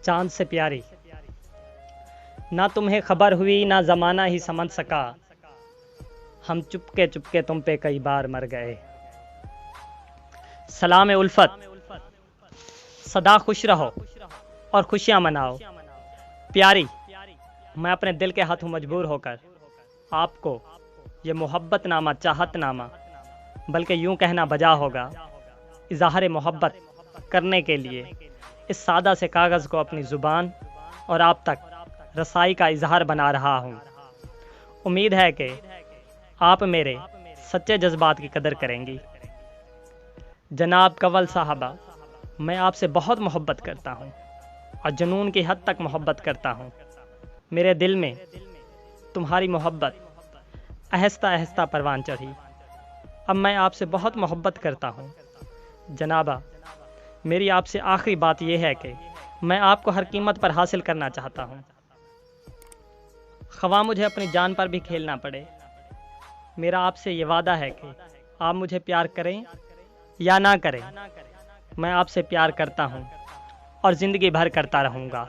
चांद से प्यारी, ना तुम्हें खबर हुई ना ज़माना ही समझ सका, हम चुपके चुपके तुम पे कई बार मर गए। सलाम उल्फत, सदा खुश रहो और खुशियां मनाओ। प्यारी, मैं अपने दिल के हाथों मजबूर होकर आपको ये मोहब्बत नामा चाहत नामा, बल्कि यूं कहना बजा होगा, इज़हार मोहब्बत करने के लिए इस सादा से कागज़ को अपनी ज़ुबान और आप तक रसाई का इजहार बना रहा हूँ। उम्मीद है कि आप मेरे सच्चे जज्बात की कदर करेंगी। जनाब कंवल साहबा, मैं आपसे बहुत मोहब्बत करता हूँ और जुनून की हद तक मोहब्बत करता हूँ। मेरे दिल में तुम्हारी मोहब्बत आहिस्ता आहिस्ता परवान चढ़ी। अब मैं आपसे बहुत मोहब्बत करता हूँ। जनाबा, मेरी आपसे आखिरी बात यह है कि मैं आपको हर कीमत पर हासिल करना चाहता हूँ, ख्वाह मुझे अपनी जान पर भी खेलना पड़े। मेरा आपसे ये वादा है कि आप मुझे प्यार करें या ना करें, मैं आपसे प्यार करता हूँ और ज़िंदगी भर करता रहूँगा।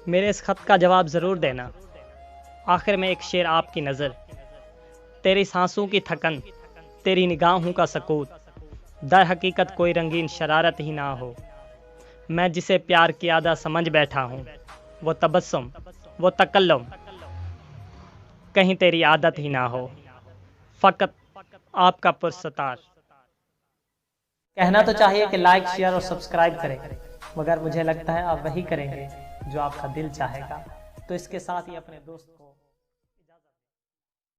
मेरे इस ख़त का जवाब ज़रूर देना। आखिर में एक शेर आपकी नज़र, तेरी सांसों की थकन, तेरी निगाहों का सकूत, दर हकीकत कोई रंगीन शरारत ही ना हो। मैं जिसे प्यार की आदा समझ बैठा हूँ, वो तबस्सुम, वो तकल्लुम कहीं तेरी आदत ही ना हो। फ़कत आपका पुरस्तार। कहना तो चाहिए कि लाइक शेयर और सब्सक्राइब करें, मगर मुझे लगता है आप वही करेंगे जो आपका दिल चाहेगा। तो इसके साथ ही अपने दोस्त को